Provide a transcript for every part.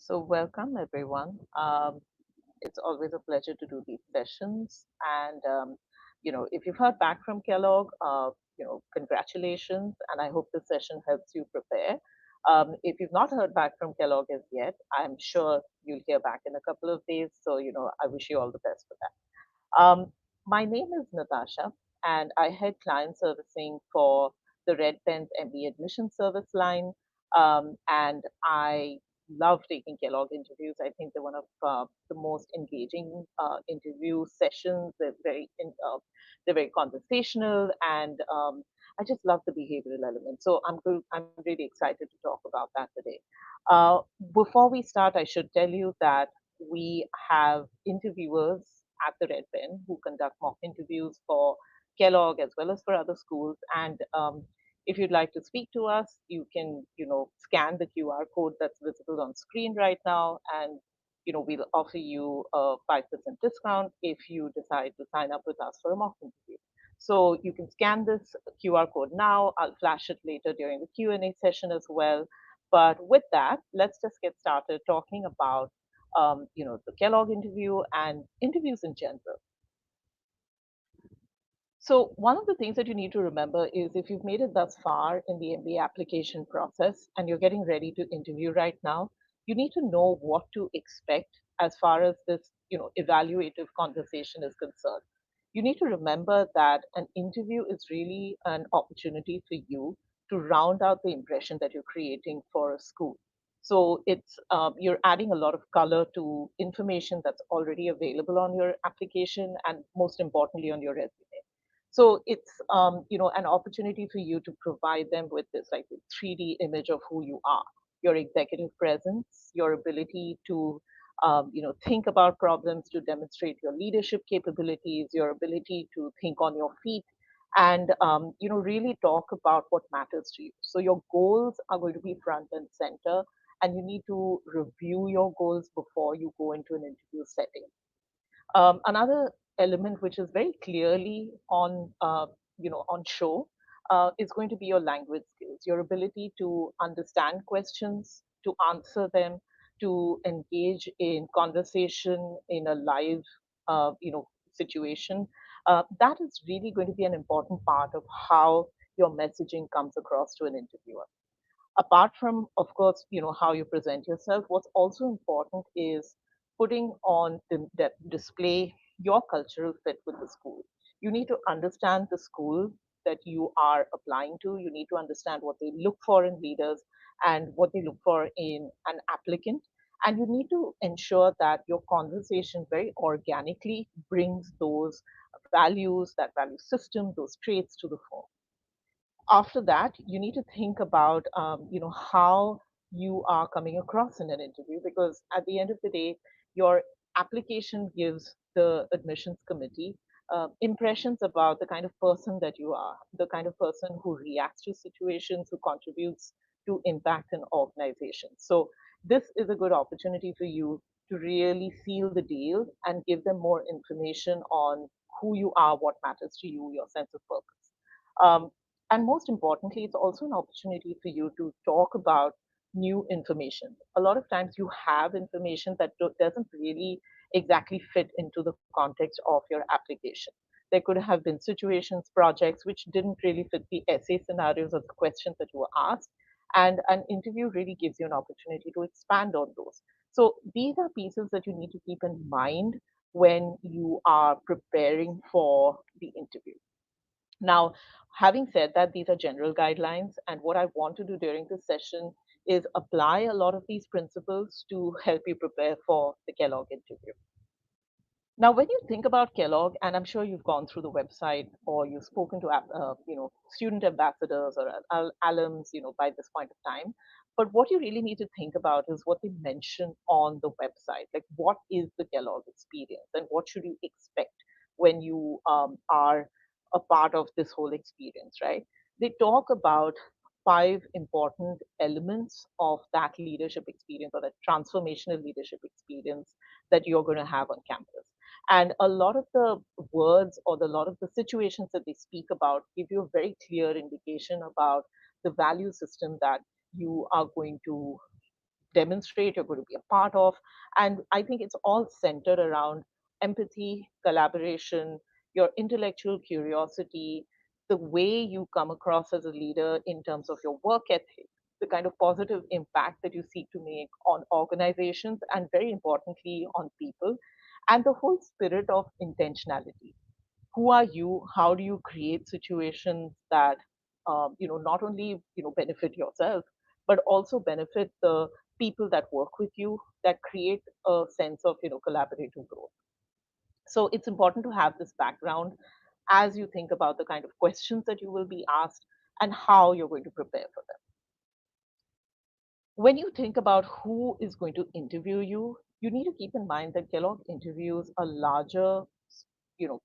So welcome everyone. It's always a pleasure to do these sessions. And if you've heard back from Kellogg, congratulations, and I hope this session helps you prepare. If you've not heard back from Kellogg as yet, I'm sure you'll hear back in a couple of days. So I wish you all the best for that. My name is Natasha, and I head client servicing for the Red Pen's MBA admission service line. And I love taking Kellogg interviews. I think they're one of the most engaging interview sessions. They're very conversational, and I just love the behavioral element. So I'm really excited to talk about that today. Uh, Before we start, I should tell you that we have interviewers at the Red Pen who conduct mock interviews for Kellogg as well as for other schools. And if you'd like to speak to us, you can, scan the QR code that's visible on screen right now, and we'll offer you a 5% discount if you decide to sign up with us for a mock interview. So you can scan this QR code now. I'll flash it later during the Q&A session as well. But with that, let's just get started talking about the Kellogg interview and interviews in general. So one of the things that you need to remember is if you've made it thus far in the MBA application process and you're getting ready to interview right now, you need to know what to expect as far as this, evaluative conversation is concerned. You need to remember that an interview is really an opportunity for you to round out the impression that you're creating for a school. So you're adding a lot of color to information that's already available on your application and most importantly on your resume. So it's an opportunity for you to provide them with this like 3D image of who you are, your executive presence, your ability to think about problems, to demonstrate your leadership capabilities, your ability to think on your feet, and really talk about what matters to you. So your goals are going to be front and center, and you need to review your goals before you go into an interview setting. Another element which is very clearly on show is going to be your language skills, your ability to understand questions, to answer them, to engage in conversation in a live situation. That is really going to be an important part of how your messaging comes across to an interviewer. Apart from, of course, how you present yourself, what's also important is putting on the display your cultural fit with the school. You need to understand the school that you are applying to. You need to understand what they look for in leaders and what they look for in an applicant. And you need to ensure that your conversation very organically brings those values, that value system, those traits to the fore. After that, you need to think about how you are coming across in an interview, because at the end of the day, your application gives the admissions committee impressions about the kind of person that you are, the kind of person who reacts to situations, who contributes to impact an organization. So this is a good opportunity for you to really seal the deal and give them more information on who you are, what matters to you, your sense of purpose. Um, and most importantly, it's also an opportunity for you to talk about new information. A lot of times you have information that doesn't really exactly fit into the context of your application. There could have been situations, projects which didn't really fit the essay scenarios or the questions that you were asked. And an interview really gives you an opportunity to expand on those. So these are pieces that you need to keep in mind when you are preparing for the interview. Now, having said that, these are general guidelines, and what I want to do during this session is apply a lot of these principles to help you prepare for the Kellogg interview. Now, when you think about Kellogg, and I'm sure you've gone through the website or you've spoken to student ambassadors or alums, by this point of time. But what you really need to think about is what they mention on the website. Like, what is the Kellogg experience, and what should you expect when you are a part of this whole experience, right? They talk about five important elements of that leadership experience or that transformational leadership experience that you're going to have on campus. And a lot of the words or a lot of the situations that they speak about give you a very clear indication about the value system that you are going to demonstrate, you're going to be a part of. And I think it's all centered around empathy, collaboration, your intellectual curiosity, the way you come across as a leader in terms of your work ethic, the kind of positive impact that you seek to make on organizations and, very importantly, on people, and the whole spirit of intentionality. Who are you? How do you create situations that not only benefit yourself, but also benefit the people that work with you, that create a sense of collaborative growth. So it's important to have this background as you think about the kind of questions that you will be asked and how you're going to prepare for them. When you think about who is going to interview you, you need to keep in mind that Kellogg interviews a larger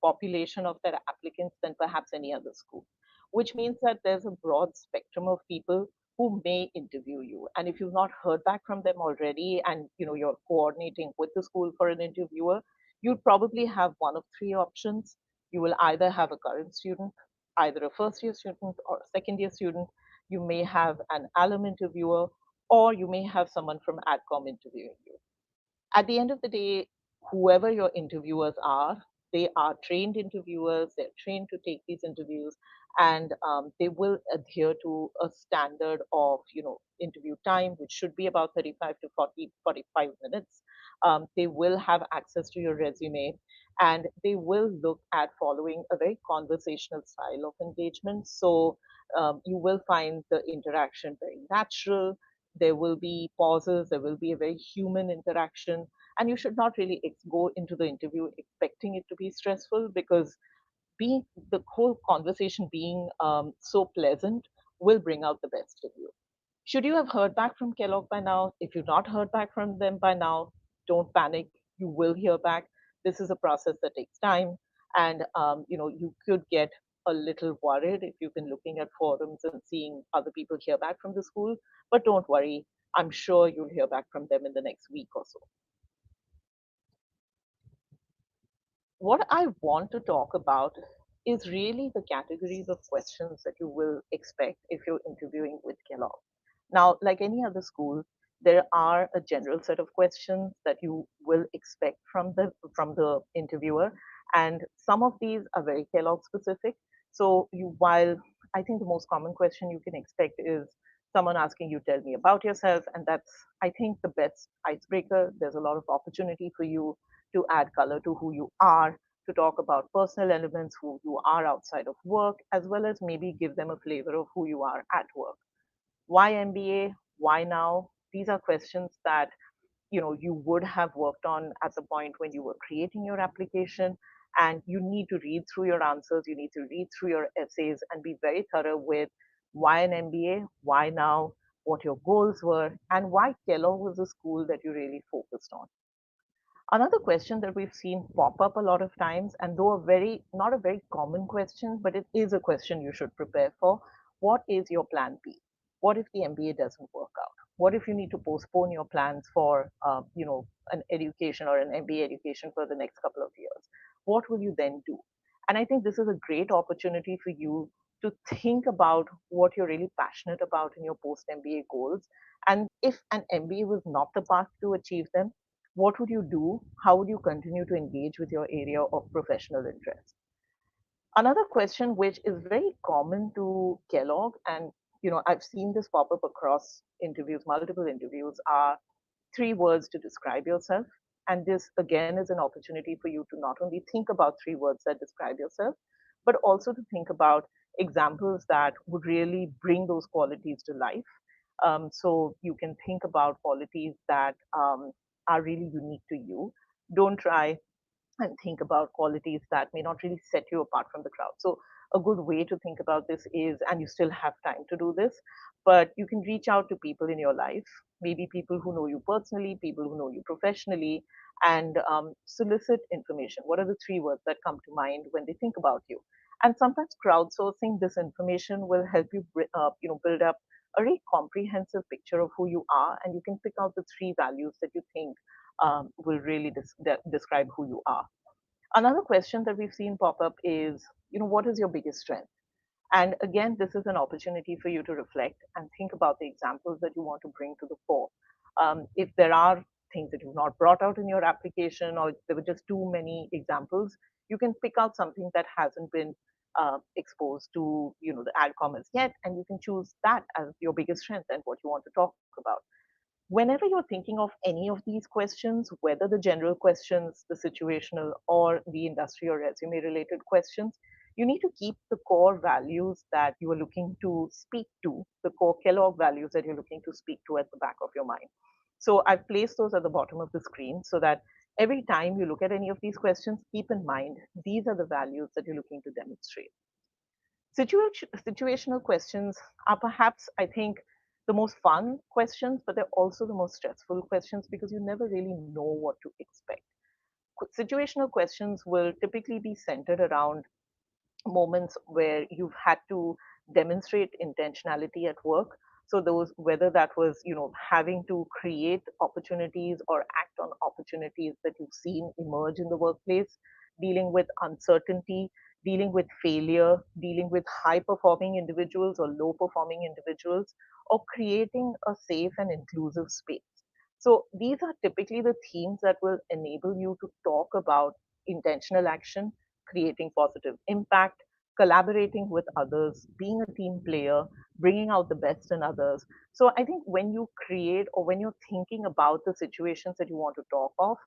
population of their applicants than perhaps any other school, which means that there's a broad spectrum of people who may interview you. And if you've not heard back from them already and you're coordinating with the school for an interviewer, you'd probably have one of three options. You will either have a current student, either a first year student or a second year student. You may have an alum interviewer, or you may have someone from AdCom interviewing you. At the end of the day, whoever your interviewers are, they are trained interviewers, they're trained to take these interviews, and they will adhere to a standard of interview time, which should be about 35 to 40, 45 minutes. They will have access to your resume, and they will look at following a very conversational style of engagement. So you will find the interaction very natural. There will be pauses, there will be a very human interaction, and you should not really go into the interview expecting it to be stressful, because being the whole conversation being so pleasant will bring out the best of you. Should you have heard back from Kellogg by now? If you've not heard back from them by now, don't panic. You will hear back. This is a process that takes time, and you could get a little worried if you've been looking at forums and seeing other people hear back from the school. But don't worry. I'm sure you'll hear back from them in the next week or so. What I want to talk about is really the categories of questions that you will expect if you're interviewing with Kellogg. Now, like any other school, there are a general set of questions that you will expect from the interviewer, and some of these are very Kellogg specific. So, while I think the most common question you can expect is someone asking you, "Tell me about yourself," and that's, I think, the best icebreaker. There's a lot of opportunity for you to add color to who you are, to talk about personal elements, who you are outside of work, as well as maybe give them a flavor of who you are at work. Why MBA? Why now? These are questions that you would have worked on at the point when you were creating your application, and you need to read through your answers, you need to read through your essays and be very thorough with why an MBA, why now, what your goals were, and why Kellogg was a school that you really focused on. Another question that we've seen pop up a lot of times, and though not a very common question, but it is a question you should prepare for. What is your plan B? What if the MBA doesn't work out? What if you need to postpone your plans for, an education or an MBA education for the next couple of years? What will you then do? And I think this is a great opportunity for you to think about what you're really passionate about in your post MBA goals. And if an MBA was not the path to achieve them, what would you do? How would you continue to engage with your area of professional interest? Another question which is very common to Kellogg, and I've seen this pop up across interviews, multiple interviews, are three words to describe yourself. And this again is an opportunity for you to not only think about three words that describe yourself, but also to think about examples that would really bring those qualities to life. So you can think about qualities that are really unique to you. Don't try and think about qualities that may not really set you apart from the crowd. So a good way to think about this is, and you still have time to do this, but you can reach out to people in your life, maybe people who know you personally, people who know you professionally, and solicit information. What are the three words that come to mind when they think about you? And sometimes crowdsourcing this information will help you, build up a very comprehensive picture of who you are, and you can pick out the three values that you think will really describe who you are. Another question that we've seen pop up is, what is your biggest strength? And again, this is an opportunity for you to reflect and think about the examples that you want to bring to the fore. If there are things that you've not brought out in your application, or there were just too many examples, you can pick out something that hasn't been exposed to the adcom yet, and you can choose that as your biggest strength and what you want to talk about. Whenever you're thinking of any of these questions, whether the general questions, the situational, or the industry or resume related questions, you need to keep the core values that you are looking to speak to, the core Kellogg values that you're looking to speak to at the back of your mind. So I've placed those at the bottom of the screen so that every time you look at any of these questions, keep in mind these are the values that you're looking to demonstrate. Situational questions are perhaps, I think, the most fun questions, but they're also the most stressful questions because you never really know what to expect. Situational questions will typically be centered around moments where you've had to demonstrate intentionality at work. So those, whether that was having to create opportunities or act on opportunities that you've seen emerge in the workplace, dealing with uncertainty, dealing with failure, dealing with high performing individuals or low performing individuals, or creating a safe and inclusive space. So these are typically the themes that will enable you to talk about intentional action, creating positive impact, collaborating with others, being a team player, bringing out the best in others. So I think when you create, or when you're thinking about the situations that you want to talk of,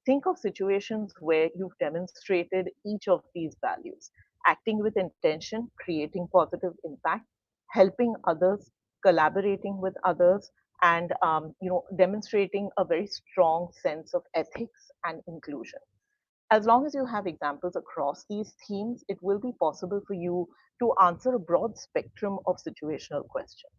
think of situations where you've demonstrated each of these values: acting with intention, creating positive impact, helping others, collaborating with others, and demonstrating a very strong sense of ethics and inclusion. As long as you have examples across these themes, it will be possible for you to answer a broad spectrum of situational questions.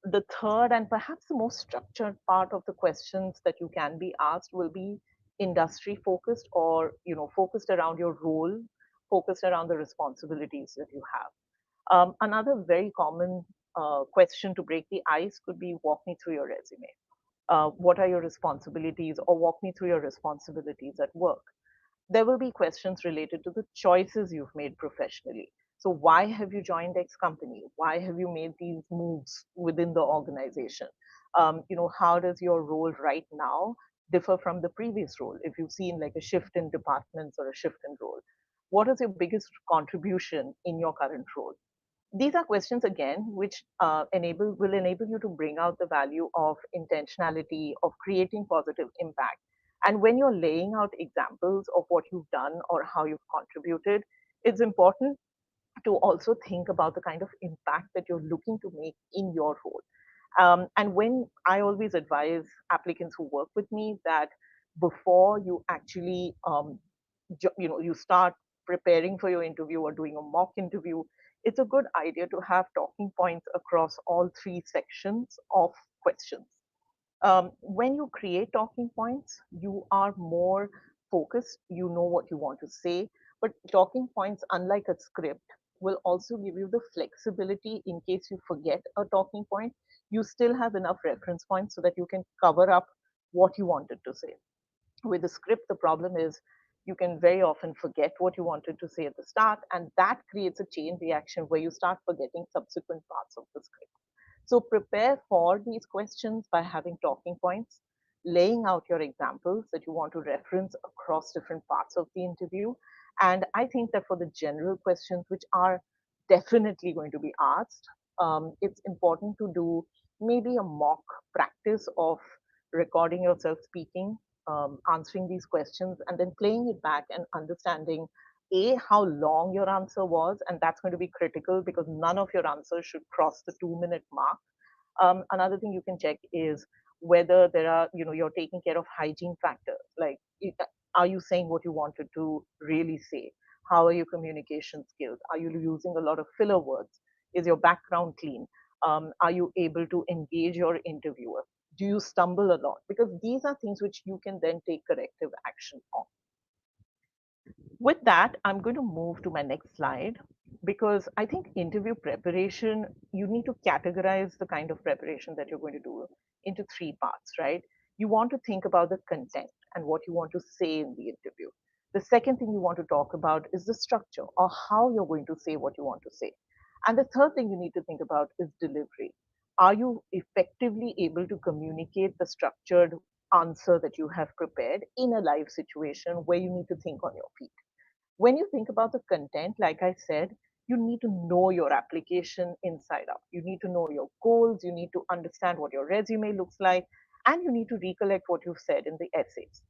The third and perhaps the most structured part of the questions that you can be asked will be industry focused, or focused around your role, focused around the responsibilities that you have. Another very common question to break the ice could be, walk me through your resume. What are your responsibilities, or walk me through your responsibilities at work. There will be questions related to the choices you've made professionally. So why have you joined X company? Why have you made these moves within the organization? How does your role right now differ from the previous role? If you've seen like a shift in departments or a shift in role, what is your biggest contribution in your current role? These are questions again which enable you to bring out the value of intentionality, of creating positive impact. And when you're laying out examples of what you've done or how you've contributed, it's important to also think about the kind of impact that you're looking to make in your role. And when I always advise applicants who work with me that before you actually, you start preparing for your interview or doing a mock interview, it's a good idea to have talking points across all three sections of questions. When you create talking points, you are more focused, you know what you want to say. But talking points, unlike a script, will also give you the flexibility in case you forget a talking point. You still have enough reference points so that you can cover up what you wanted to say. With a script, the problem is you can very often forget what you wanted to say at the start, and that creates a chain reaction where you start forgetting subsequent parts of the script. So prepare for these questions by having talking points, laying out your examples that you want to reference across different parts of the interview. And I think that for the general questions, which are definitely going to be asked, it's important to do maybe a mock practice of recording yourself speaking, answering these questions, and then playing it back and understanding how long your answer was, and that's going to be critical because none of your answers should cross the 2 minute mark. Another thing you can check is whether there are, you're taking care of hygiene factors. Like, are you saying what you wanted to really say? How are your communication skills? Are you using a lot of filler words? Is your background clean? Are you able to engage your interviewer? Do you stumble a lot? Because these are things which you can then take corrective action on. With that, I'm going to move to my next slide because I think interview preparation, you need to categorize the kind of preparation that you're going to do into three parts, right? You want to think about the content and what you want to say in the interview. The second thing you want to talk about is the structure, or how you're going to say what you want to say. And the third thing you need to think about is delivery. Are you effectively able to communicate the structured answer that you have prepared in a live situation where you need to think on your feet? When you think about the content, like I said, you need to know your application inside out. You need to know your goals, you need to understand what your resume looks like, and you need to recollect what you've said in the essays.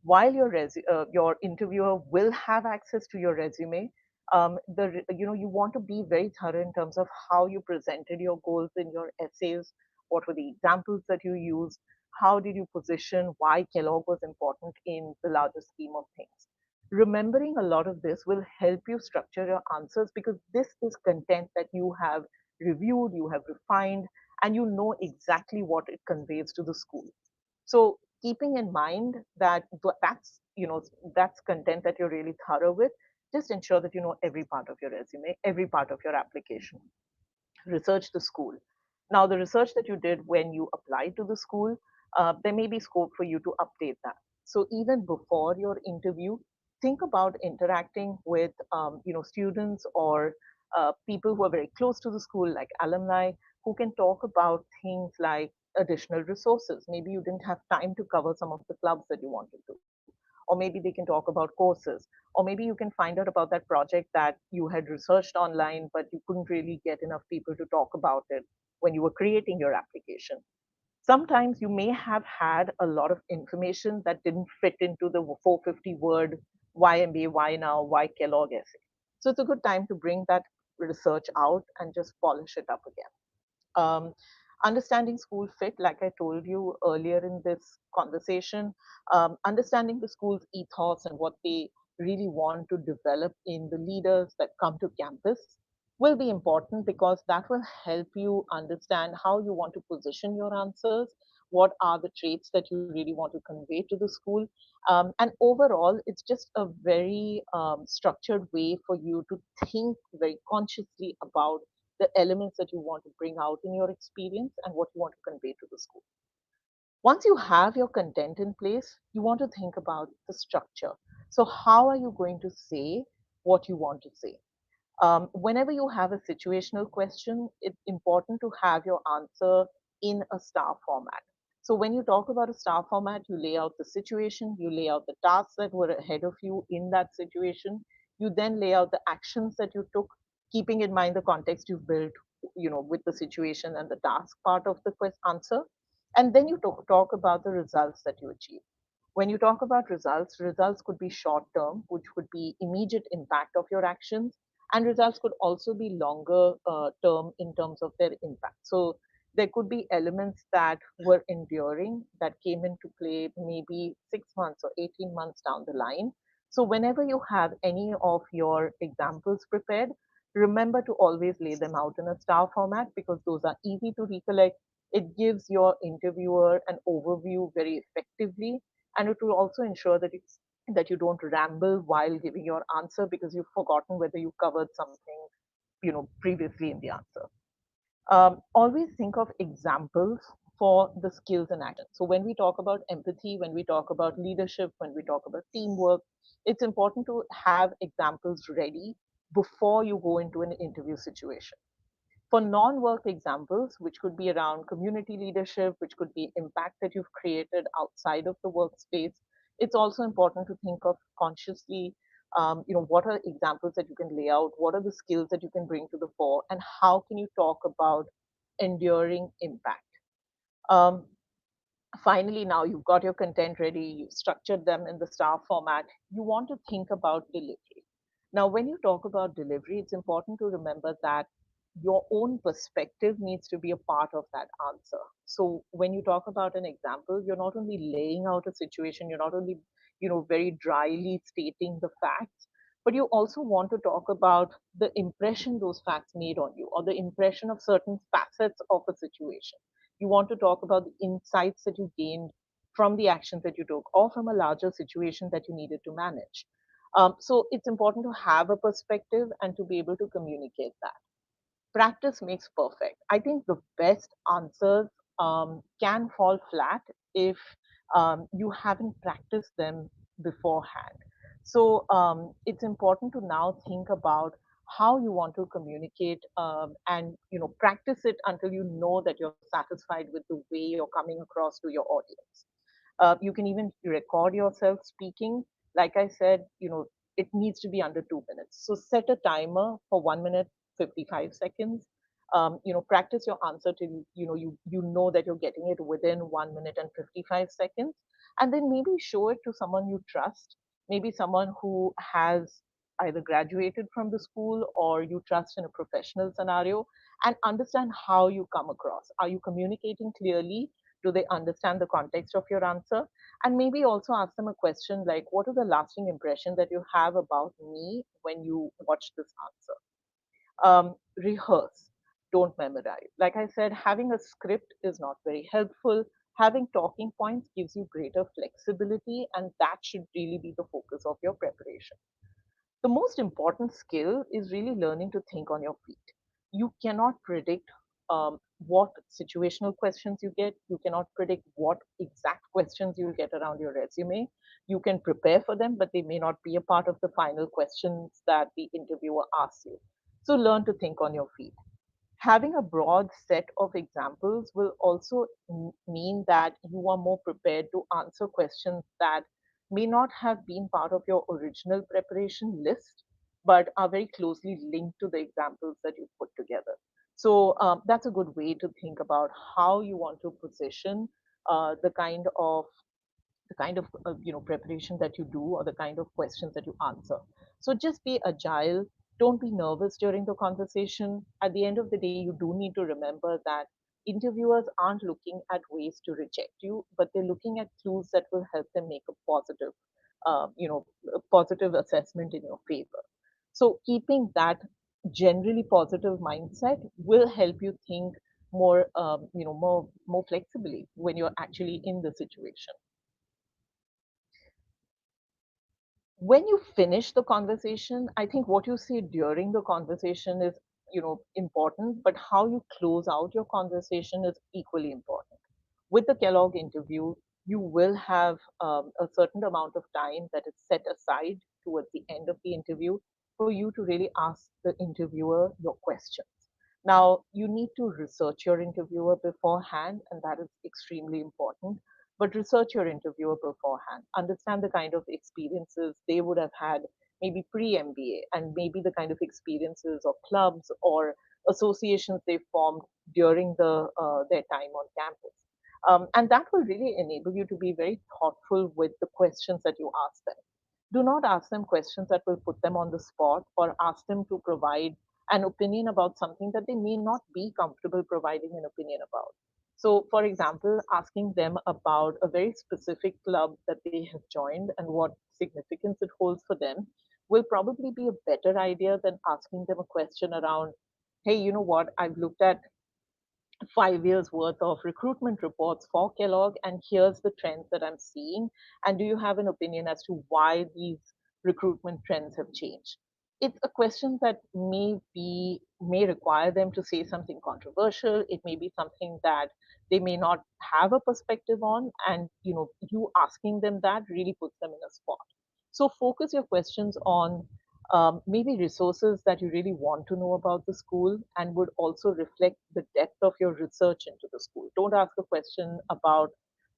While your interviewer will have access to your resume, you want to be very thorough in terms of how you presented your goals in your essays, what were the examples that you used, how did you position why Kellogg was important in the larger scheme of things. Remembering a lot of this will help you structure your answers because this is content that you have reviewed, you have refined, and you know exactly what it conveys to the school. So keeping in mind that that's content that you're really thorough with, just ensure that you know every part of your resume, every part of your application. Research the school. Now, the research that you did when you applied to the school, there may be scope for you to update that. So even before your interview, think about interacting with students or people who are very close to the school, like alumni, who can talk about things like additional resources. Maybe you didn't have time to cover some of the clubs that you wanted to, or maybe they can talk about courses, or maybe you can find out about that project that you had researched online, but you couldn't really get enough people to talk about it when you were creating your application. Sometimes you may have had a lot of information that didn't fit into the 450 word why MBA, why now, why Kellogg essay. So it's a good time to bring that research out and just polish it up again. Um, Understanding school fit, like I told you earlier in this conversation, understanding the school's ethos and what they really want to develop in the leaders that come to campus will be important because that will help you understand how you want to position your answers, what are the traits that you really want to convey to the school. And overall, it's just a very structured way for you to think very consciously about the elements that you want to bring out in your experience and what you want to convey to the school. Once you have your content in place, you want to think about the structure. So, how are you going to say what you want to say? Whenever you have a situational question, it's important to have your answer in a star format. So when you talk about a star format, you lay out the situation, you lay out the tasks that were ahead of you in that situation. You then lay out the actions that you took, keeping in mind the context you've built, with the situation and the task part of the answer. And then you talk about the results that you achieve. When you talk about results, results could be short term, which would be immediate impact of your actions, and results could also be longer term in terms of their impact. So there could be elements that were enduring that came into play maybe 6 months or 18 months down the line. So whenever you have any of your examples prepared, remember to always lay them out in a star format because those are easy to recollect. It gives your interviewer an overview very effectively, and it will also ensure that you don't ramble while giving your answer because you've forgotten whether you covered something previously in the answer. Always think of examples for the skills and action. So when we talk about empathy, when we talk about leadership, when we talk about teamwork, it's important to have examples ready before you go into an interview situation. For non-work examples, which could be around community leadership, which could be impact that you've created outside of the workspace, it's also important to think of consciously, what are examples that you can lay out, what are the skills that you can bring to the fore, and how can you talk about enduring impact. Um, Finally, now you've got your content ready, you've structured them in the star format, you want to think about delivery. Now, when you talk about delivery, it's important to remember that your own perspective needs to be a part of that answer. So when you talk about an example, you're not only laying out a situation, you're not only, very dryly stating the facts, but you also want to talk about the impression those facts made on you or the impression of certain facets of a situation. You want to talk about the insights that you gained from the actions that you took or from a larger situation that you needed to manage. So it's important to have a perspective and to be able to communicate that. Practice makes perfect. I think the best answers can fall flat if you haven't practiced them beforehand. So it's important to now think about how you want to communicate, and practice it until you know that you're satisfied with the way you're coming across to your audience. You can even record yourself speaking. Like I said, it needs to be under 2 minutes. So set a timer for 1 minute, 55 seconds. Practice your answer till you know that you're getting it within 1 minute and 55 seconds, and then maybe show it to someone you trust, maybe someone who has either graduated from the school or you trust in a professional scenario, and understand how you come across. Are you communicating clearly? Do they understand the context of your answer? And maybe also ask them a question like, what is the lasting impression that you have about me when you watch this answer? Rehearse, don't memorize. Like I said, having a script is not very helpful. Having talking points gives you greater flexibility, and that should really be the focus of your preparation. The most important skill is really learning to think on your feet. You cannot predict what situational questions you get. You cannot predict what exact questions you'll get around your resume. You can prepare for them, but they may not be a part of the final questions that the interviewer asks you. So learn to think on your feet. Having a broad set of examples will also mean that you are more prepared to answer questions that may not have been part of your original preparation list, but are very closely linked to the examples that you put together. So that's a good way to think about how you want to position the kind of preparation that you do, or the kind of questions that you answer. So just be agile. Don't be nervous during the conversation. At the end of the day, you do need to remember that interviewers aren't looking at ways to reject you, but they're looking at clues that will help them make a positive a positive assessment in your favor. So keeping that generally positive mindset will help you think more flexibly when you're actually in the situation. When you finish the conversation, I think what you say during the conversation is, important, but how you close out your conversation is equally important. With the Kellogg interview, you will have a certain amount of time that is set aside towards the end of the interview for you to really ask the interviewer your questions. Now, you need to research your interviewer beforehand, and that is extremely important. But research your interviewer beforehand. Understand the kind of experiences they would have had, maybe pre MBA, and maybe the kind of experiences or clubs or associations they formed during their time on campus. And that will really enable you to be very thoughtful with the questions that you ask them. Do not ask them questions that will put them on the spot, or ask them to provide an opinion about something that they may not be comfortable providing an opinion about. So, for example, asking them about a very specific club that they have joined and what significance it holds for them will probably be a better idea than asking them a question around, hey, you know what, I've looked at 5 years worth of recruitment reports for Kellogg, and here's the trends that I'm seeing. And do you have an opinion as to why these recruitment trends have changed? It's a question that may require them to say something controversial. It may be something that they may not have a perspective on, and you asking them that really puts them in a spot. So focus your questions on maybe resources that you really want to know about the school and would also reflect the depth of your research into the school. Don't ask a question about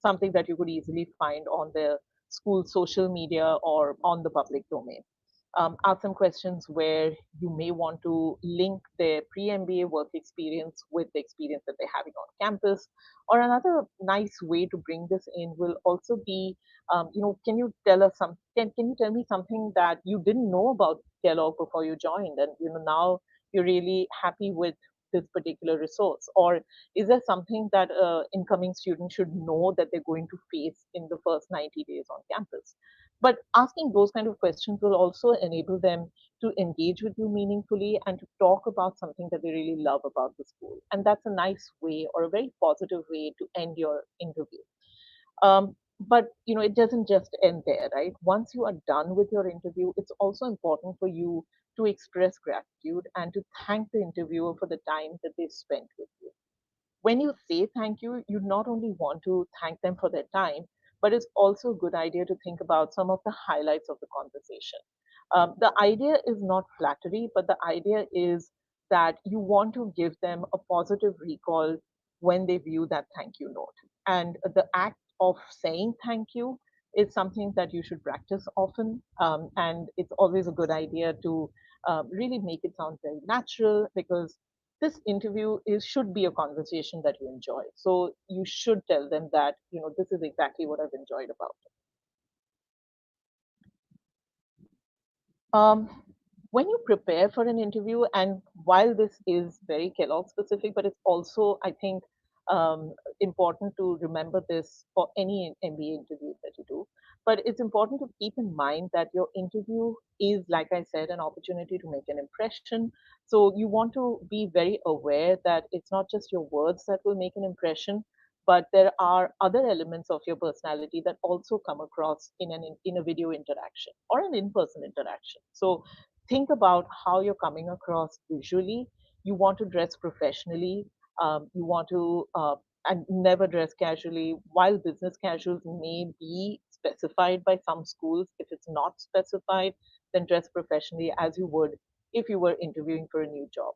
something that you could easily find on the school social media or on the public domain. Ask some questions where you may want to link their pre-MBA work experience with the experience that they're having on campus. Or another nice way to bring this in will also be, can you tell us can you tell me something that you didn't know about Kellogg before you joined, and now you're really happy with this particular resource? Or is there something that incoming students should know that they're going to face in the first 90 days on campus? But asking those kind of questions will also enable them to engage with you meaningfully and to talk about something that they really love about the school. And that's a nice way, or a very positive way, to end your interview. But it doesn't just end there, right? Once you are done with your interview, it's also important for you to express gratitude and to thank the interviewer for the time that they spent with you. When you say thank you, you not only want to thank them for their time, but it's also a good idea to think about some of the highlights of the conversation. The idea is not flattery, but the idea is that you want to give them a positive recall when they view that thank you note. And the act of saying thank you is something that you should practice often. And it's always a good idea to really make it sound very natural, because this interview should be a conversation that you enjoy. So you should tell them that, this is exactly what I've enjoyed about it. Um, when you prepare for an interview, and while this is very Kellogg specific, but it's also, I think, important to remember this for any MBA interview that you do. But it's important to keep in mind that your interview is, like I said, an opportunity to make an impression. So you want to be very aware that it's not just your words that will make an impression, but there are other elements of your personality that also come across in a video interaction or an in-person interaction. So think about how you're coming across visually. You want to dress professionally. You want to and never dress casually. While business casuals may be specified by some schools, if it's not specified, then dress professionally as you would if you were interviewing for a new job.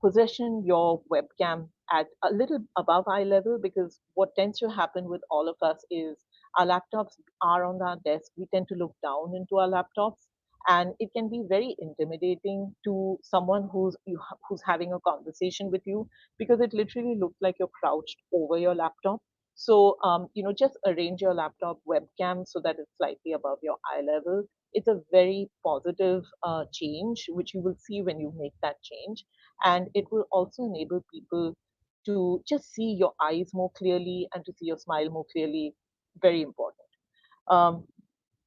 Position your webcam at a little above eye level, because what tends to happen with all of us is our laptops are on our desk. We tend to look down into our laptops, and it can be very intimidating to someone who's having a conversation with you, because it literally looks like you're crouched over your laptop. So just arrange your laptop webcam so that it's slightly above your eye level. It's a very positive change, which you will see when you make that change, and it will also enable people to just see your eyes more clearly and to see your smile more clearly. Very important. um,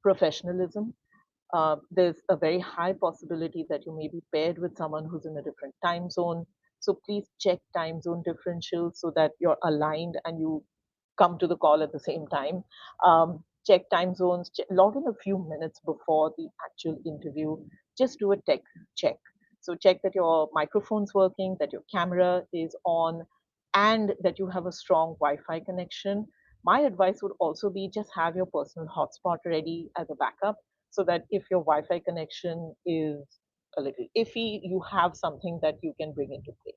Professionalism. There's a very high possibility that you may be paired with someone who's in a different time zone. So please check time zone differentials so that you're aligned and you come to the call at the same time. Check time zones, log in a few minutes before the actual interview. Just do a tech check. So check that your microphone's working, that your camera is on, and that you have a strong Wi-Fi connection. My advice would also be just have your personal hotspot ready as a backup, so that if your Wi-Fi connection is a little iffy, you have something that you can bring into play.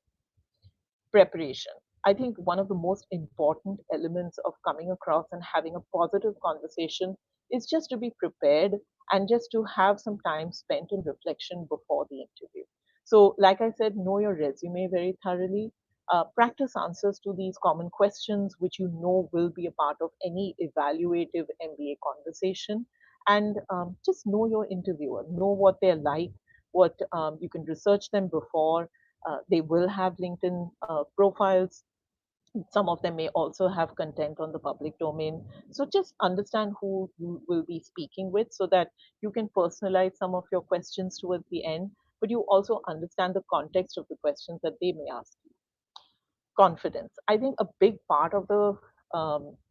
Preparation. I think one of the most important elements of coming across and having a positive conversation is just to be prepared and just to have some time spent in reflection before the interview. So, like I said, know your resume very thoroughly. Practice answers to these common questions, which you know will be a part of any evaluative MBA conversation. And just know your interviewer, know what they're like, what you can research them before. They will have LinkedIn profiles. Some of them may also have content on the public domain. So just understand who you will be speaking with so that you can personalize some of your questions towards the end, but you also understand the context of the questions that they may ask. Confidence. I think a big part of the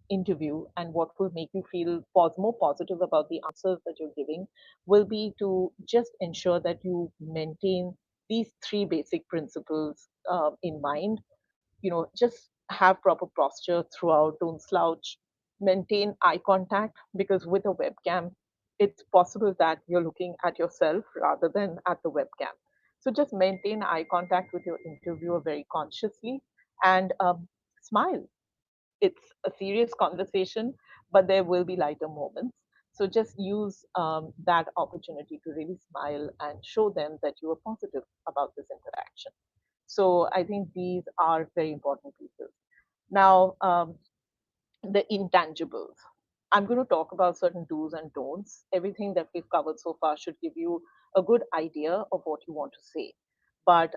interview and what will make you feel more positive about the answers that you're giving will be to just ensure that you maintain these three basic principles in mind. Just have proper posture throughout, don't slouch, maintain eye contact, because with a webcam, it's possible that you're looking at yourself rather than at the webcam. So just maintain eye contact with your interviewer very consciously, and smile. It's a serious conversation, but there will be lighter moments. So just use that opportunity to really smile and show them that you are positive about this interaction. So I think these are very important pieces. Now, the intangibles. I'm going to talk about certain do's and don'ts. Everything that we've covered so far should give you a good idea of what you want to say. But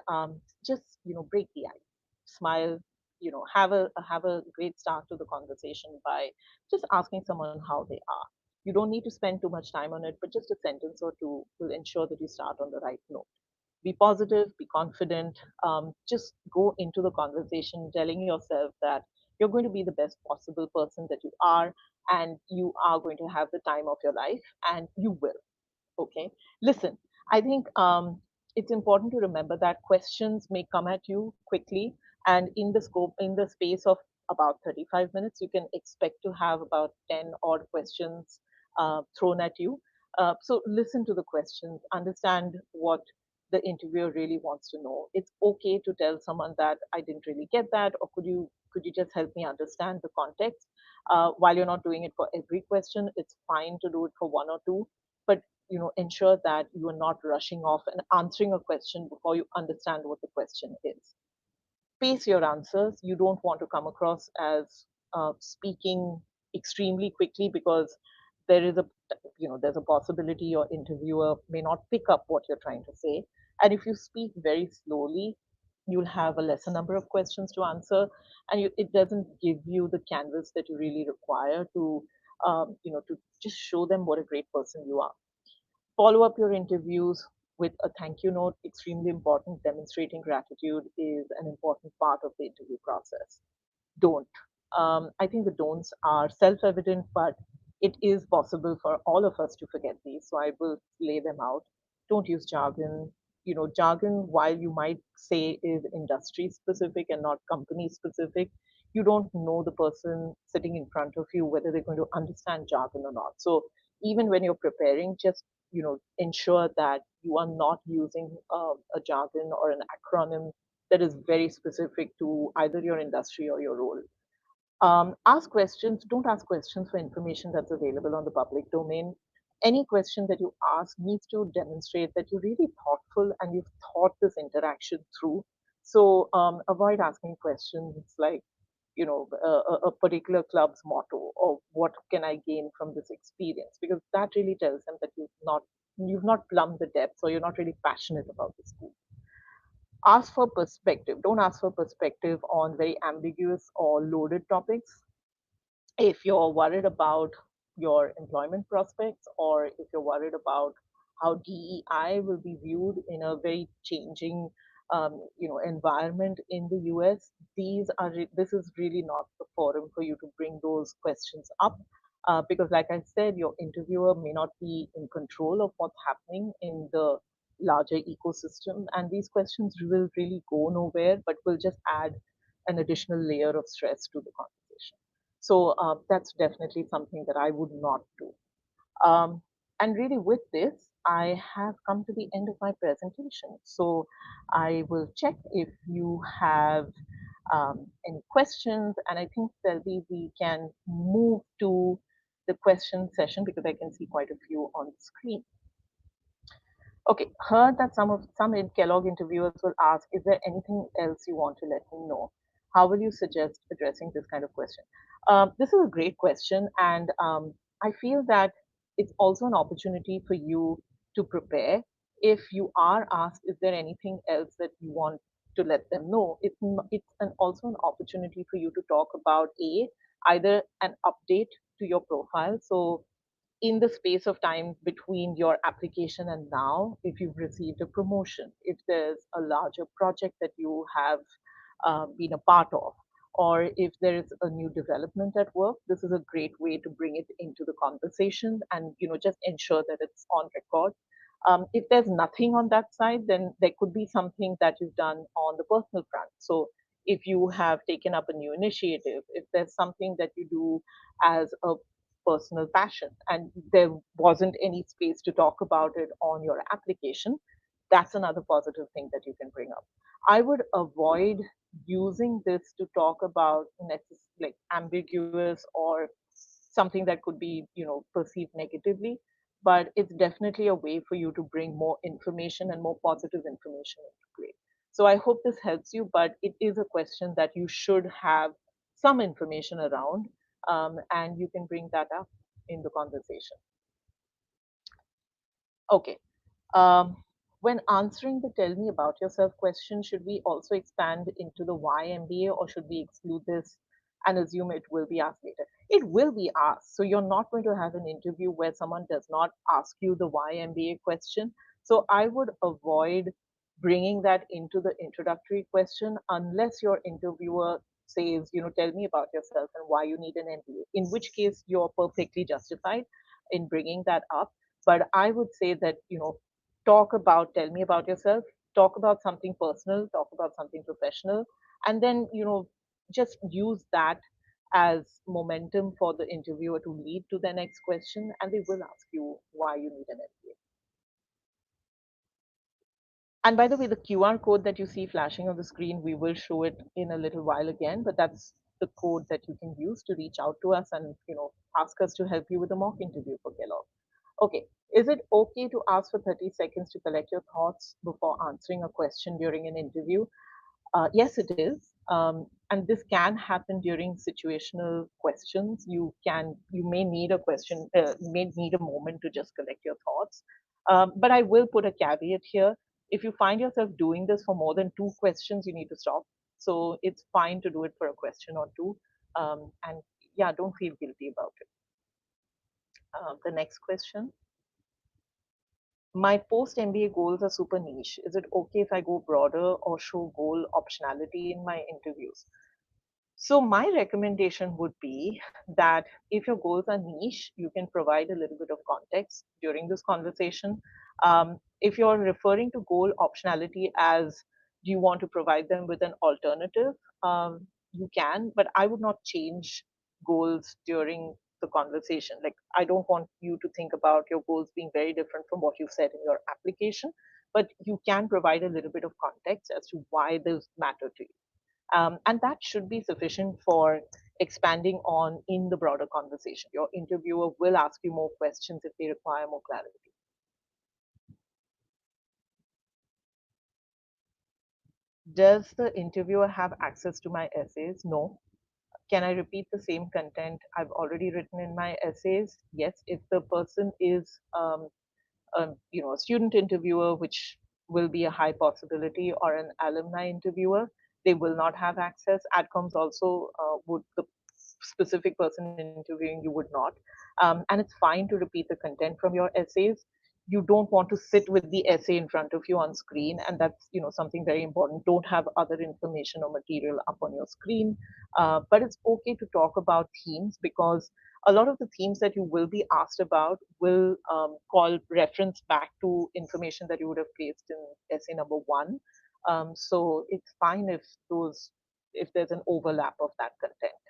just break the ice, smile. Have a great start to the conversation by just asking someone how they are. You don't need to spend too much time on it, but just a sentence or two will ensure that you start on the right note. Be positive, be confident, just go into the conversation telling yourself that you're going to be the best possible person that you are, and you are going to have the time of your life, and you will. Okay. Listen, I think it's important to remember that questions may come at you quickly, and in the space of about 35 minutes, you can expect to have about 10 odd questions thrown at you. So listen to the questions, understand what the interviewer really wants to know. It's okay to tell someone that I didn't really get that, or could you just help me understand the context? While you're not doing it for every question, it's fine to do it for one or two, but ensure that you are not rushing off and answering a question before you understand what the question is. Pace your answers. You don't want to come across as speaking extremely quickly, because there is a there's a possibility your interviewer may not pick up what you're trying to say. And if you speak very slowly, you'll have a lesser number of questions to answer, and it doesn't give you the canvas that you really require to just show them what a great person you are. Follow up your interviews with a thank you note. Extremely important. Demonstrating gratitude is an important part of the interview process. Don't. I think the don'ts are self evident, but it is possible for all of us to forget these. So I will lay them out. Don't use jargon. Jargon, while you might say is industry specific and not company specific, you don't know the person sitting in front of you whether they're going to understand jargon or not. So even when you're preparing, just ensure that you are not using a jargon or an acronym that is very specific to either your industry or your role. Ask questions. Don't ask questions for information that's available on the public domain. Any question that you ask needs to demonstrate that you're really thoughtful and you've thought this interaction through. So avoid asking questions like, a particular club's motto, or what can I gain from this experience, because that really tells them that you've not plumbed the depths, or you're not really passionate about the school. Ask for perspective. Don't ask for perspective on very ambiguous or loaded topics. If you're worried about your employment prospects, or if you're worried about how DEI will be viewed in a very changing environment in the US, this is really not the forum for you to bring those questions up, because like I said, your interviewer may not be in control of what's happening in the larger ecosystem, and these questions will really go nowhere but will just add an additional layer of stress to the conversation. So that's definitely something that I would not do. Um, and really, with this, I have come to the end of my presentation. So I will check if you have any questions. And I think, Selvi, we can move to the question session because I can see quite a few on the screen. Okay, heard that some in Kellogg interviewers will ask, is there anything else you want to let me know? How will you suggest addressing this kind of question? This is a great question, and I feel that it's also an opportunity for you to prepare. If you are asked, is there anything else that you want to let them know? Also an opportunity for you to talk about either an update to your profile. So in the space of time between your application and now, if you've received a promotion, if there's a larger project that you have been a part of, or if there is a new development at work, this is a great way to bring it into the conversation and just ensure that it's on record. If there's nothing on that side, then there could be something that you've done on the personal front. So if you have taken up a new initiative, if there's something that you do as a personal passion and there wasn't any space to talk about it on your application, that's another positive thing that you can bring up. I would avoid using this to talk about like ambiguous or something that could be perceived negatively, but it's definitely a way for you to bring more information and more positive information into play. So I hope this helps you, but it is a question that you should have some information around, and you can bring that up in the conversation. Okay. Um, when answering the tell me about yourself question, should we also expand into the why MBA, or should we exclude this and assume it will be asked later? It will be asked. So you're not going to have an interview where someone does not ask you the why MBA question. So I would avoid bringing that into the introductory question unless your interviewer says, tell me about yourself and why you need an MBA, in which case you're perfectly justified in bringing that up. But I would say that, tell me about yourself, talk about something personal, talk about something professional, and then, just use that as momentum for the interviewer to lead to the next question, and they will ask you why you need an MBA. And by the way, the QR code that you see flashing on the screen, we will show it in a little while again, but that's the code that you can use to reach out to us and ask us to help you with a mock interview for Kellogg. Okay, is it okay to ask for 30 seconds to collect your thoughts before answering a question during an interview? Yes, it is. And this can happen during situational questions. You may need a question, may need a moment to just collect your thoughts. But I will put a caveat here. If you find yourself doing this for more than two questions, you need to stop. So it's fine to do it for a question or two. And yeah, don't feel guilty about it. The next question. My post MBA goals are super niche. Is it okay if I go broader or show goal optionality in my interviews? So my recommendation would be that if your goals are niche, you can provide a little bit of context during this conversation. If you're referring to goal optionality as do you want to provide them with an alternative, you can, but I would not change goals during the conversation. Like I don't want you to think about your goals being very different from what you said in your application, but you can provide a little bit of context as to why those matter to you. And that should be sufficient for expanding on in the broader conversation. Your interviewer will ask you more questions if they require more clarity. Does the interviewer have access to my essays? No. Can I repeat the same content I've already written in my essays? Yes. If the person is a student interviewer, which will be a high possibility, or an alumni interviewer, they will not have access. Adcoms also would, the specific person interviewing you would not. And it's fine to repeat the content from your essays. You don't want to sit with the essay in front of you on screen, and that's something very important. Don't have other information or material up on your screen, but it's okay to talk about themes, because a lot of the themes that you will be asked about will call reference back to information that you would have placed in essay number one. So it's fine if there's an overlap of that content.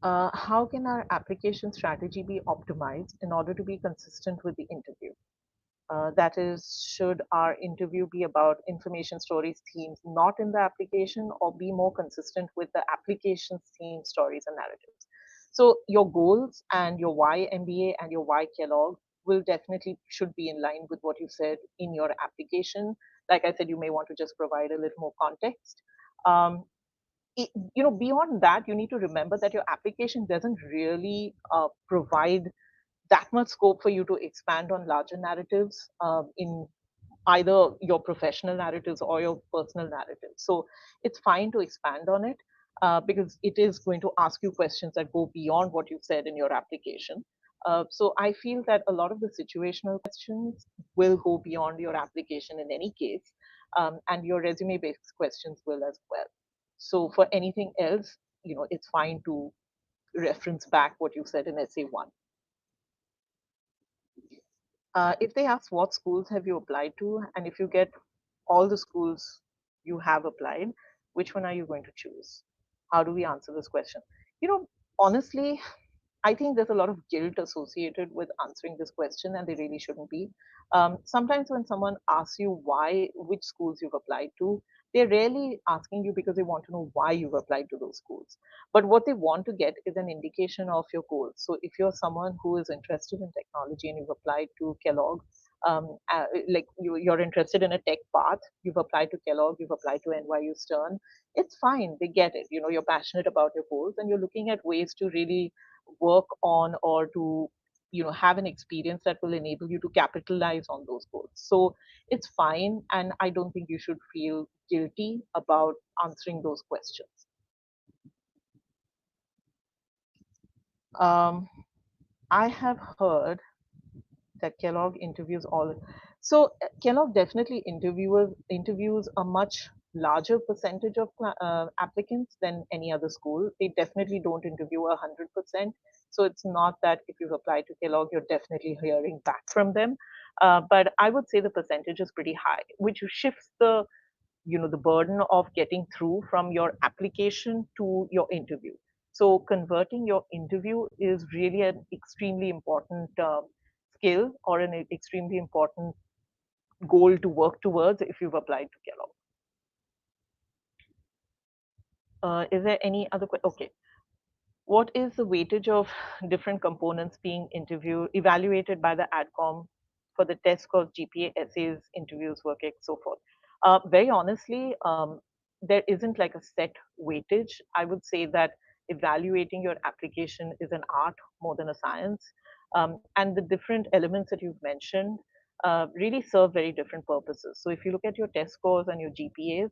How can our application strategy be optimized in order to be consistent with the interview? That is, should our interview be about information stories themes not in the application, or be more consistent with the application's theme stories and narratives? So your goals and your why MBA and your why Kellogg will definitely should be in line with what you said in your application. Like I said, you may want to just provide a little more context. Um, Beyond that, you need to remember that your application doesn't really provide that much scope for you to expand on larger narratives in either your professional narratives or your personal narratives. So it's fine to expand on it because it is going to ask you questions that go beyond what you said in your application. So I feel that a lot of the situational questions will go beyond your application in any case, and your resume-based questions will as well. So for anything else, it's fine to reference back what you said in essay one. If they ask what schools have you applied to, and if you get all the schools you have applied, which one are you going to choose? How do we answer this question? Honestly, I think there's a lot of guilt associated with answering this question, and they really shouldn't be. Sometimes when someone asks you which schools you've applied to, they're rarely asking you because they want to know why you've applied to those schools. But what they want to get is an indication of your goals. So if you're someone who is interested in technology and you've applied to Kellogg, like you're interested in a tech path, you've applied to Kellogg, you've applied to NYU Stern, it's fine. They get it. You're passionate about your goals, and you're looking at ways to really work on, or to have an experience that will enable you to capitalize on those goals. So it's fine, and I don't think you should feel guilty about answering those questions. um, I have heard that Kellogg interviews all. So Kellogg definitely interviews a much larger percentage of applicants than any other school. They definitely don't interview 100%. So it's not that if you've applied to Kellogg, you're definitely hearing back from them. But I would say the percentage is pretty high, which shifts the the burden of getting through from your application to your interview. So converting your interview is really an extremely important skill, or an extremely important goal to work towards if you've applied to Kellogg. Is there any other question? Okay. What is the weightage of different components being evaluated by the ADCOM for the test scores, GPA, essays, interviews, work ex, so forth? Very honestly, there isn't like a set weightage. I would say that evaluating your application is an art more than a science. And the different elements that you've mentioned really serve very different purposes. So if you look at your test scores and your GPAs,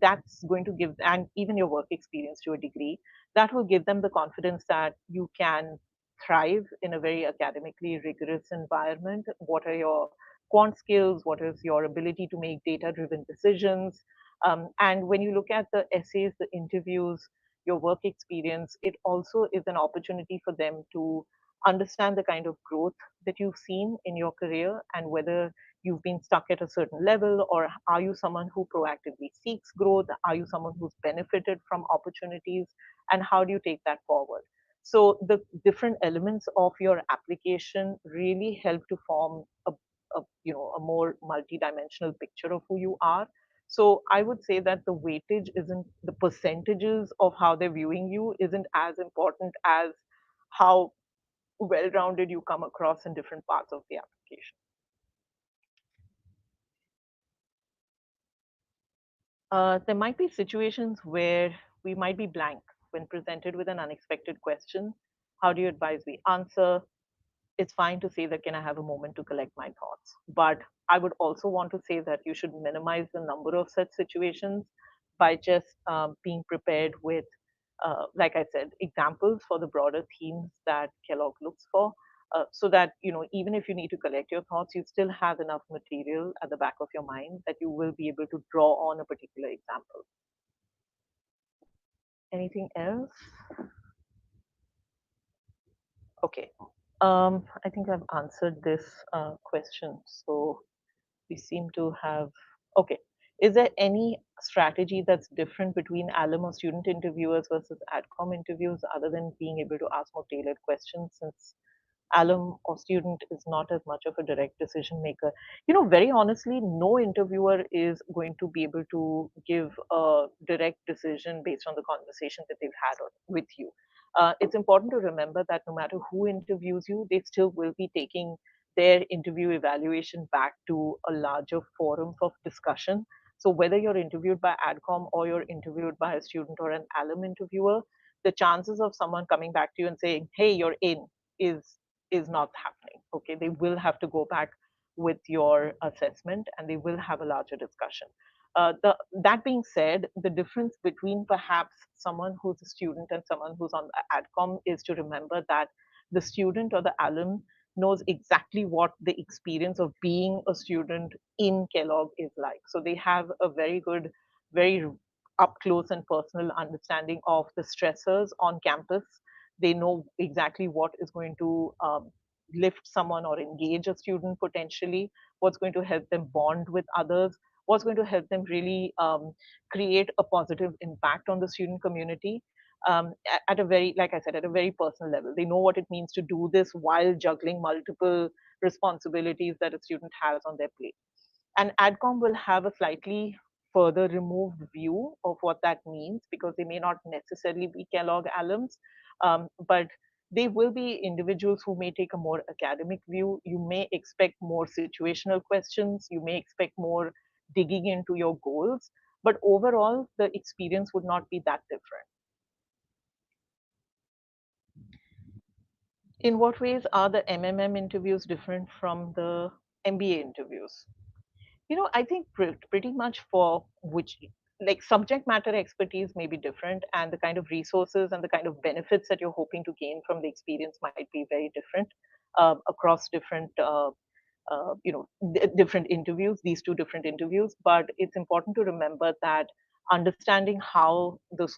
that's going to give, and even your work experience to a degree, that will give them the confidence that you can thrive in a very academically rigorous environment. What are your quant skills? What is your ability to make data driven decisions? And when you look at the essays, the interviews, your work experience, it also is an opportunity for them to understand the kind of growth that you've seen in your career, and whether you've been stuck at a certain level, or are you someone who proactively seeks growth? Are you someone who's benefited from opportunities, and how do you take that forward? So the different elements of your application really help to form a more multidimensional picture of who you are. So I would say that the weightage isn't, the percentages of how they're viewing you isn't as important as how well-rounded you come across in different parts of the application. There might be situations where we might be blank when presented with an unexpected question. How do you advise we answer? It's fine to say that, can I have a moment to collect my thoughts? But I would also want to say that you should minimize the number of such situations by just being prepared with, like I said, examples for the broader themes that Kellogg looks for. So that, even if you need to collect your thoughts, you still have enough material at the back of your mind that you will be able to draw on a particular example. Anything else? Okay. I think I've answered this question. So we seem to have. Okay. Is there any strategy that's different between alum or student interviewers versus AdCom interviews, other than being able to ask more tailored questions, since alum or student is not as much of a direct decision maker? Very honestly, no interviewer is going to be able to give a direct decision based on the conversation that they've had with you. It's important to remember that no matter who interviews you, they still will be taking their interview evaluation back to a larger forum of discussion. So whether you're interviewed by AdCom or you're interviewed by a student or an alum interviewer, the chances of someone coming back to you and saying, "Hey, you're in," is is not happening. Okay, they will have to go back with your assessment, and they will have a larger discussion. That being said, the difference between perhaps someone who's a student and someone who's on the AdCom is to remember that the student or the alum knows exactly what the experience of being a student in Kellogg is like. So they have a very good, very up close and personal understanding of the stressors on campus. They know exactly what is going to lift someone or engage a student potentially, what's going to help them bond with others, what's going to help them really create a positive impact on the student community, at a very, like I said, at a very personal level. They know what it means to do this while juggling multiple responsibilities that a student has on their plate. And AdCom will have a slightly further removed view of what that means, because they may not necessarily be Kellogg alums, but they will be individuals who may take a more academic view. You may expect more situational questions. You may expect more digging into your goals. But overall, the experience would not be that different. In what ways are the MMM interviews different from the MBA interviews? I think pretty much for which, like, subject matter expertise may be different, and the kind of resources and the kind of benefits that you're hoping to gain from the experience might be very different across different different interviews, these two different interviews. But it's important to remember that understanding how the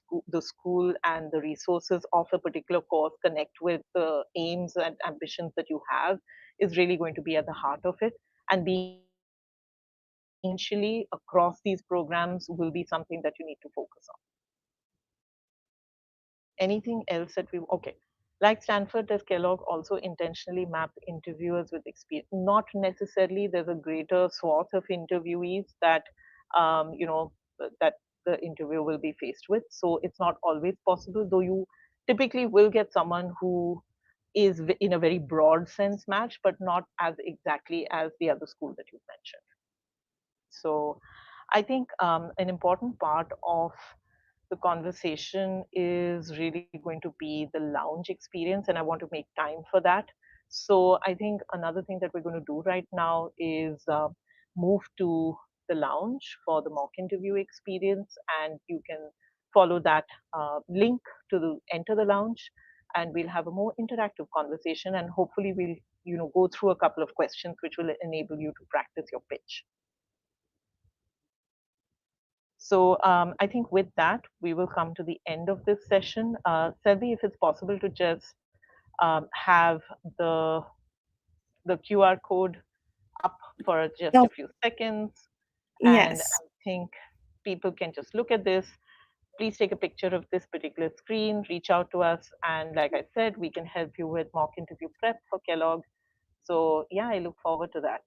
school and the resources of a particular course connect with the aims and ambitions that you have is really going to be at the heart of it. And being sequentially across these programs will be something that you need to focus on. Anything else that we okay? Like Stanford, does Kellogg also intentionally map interviewers with experience? Not necessarily. There's a greater swath of interviewees that that the interview will be faced with. So it's not always possible, though you typically will get someone who is in a very broad sense match, but not as exactly as the other school that you mentioned. So I think an important part of the conversation is really going to be the lounge experience, and I want to make time for that. So I think another thing that we're going to do right now is move to the lounge for the mock interview experience, and you can follow that link to enter the lounge, and we'll have a more interactive conversation, and hopefully we'll go through a couple of questions which will enable you to practice your pitch. So I think with that, we will come to the end of this session. Selvi, if it's possible to just have the QR code up for just a few seconds. And Yes. I think people can just look at this. Please take a picture of this particular screen, reach out to us. And like I said, we can help you with mock interview prep for Kellogg. So yeah, I look forward to that.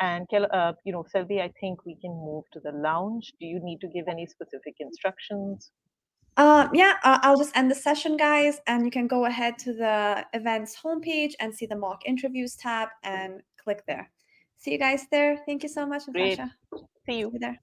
And Selvi, I think we can move to the lounge. Do you need to give any specific instructions? Yeah, I'll just end the session, guys, and you can go ahead to the events homepage and see the mock interviews tab and click there. See you guys there. Thank you so much, Great. Natasha. See See you. you there.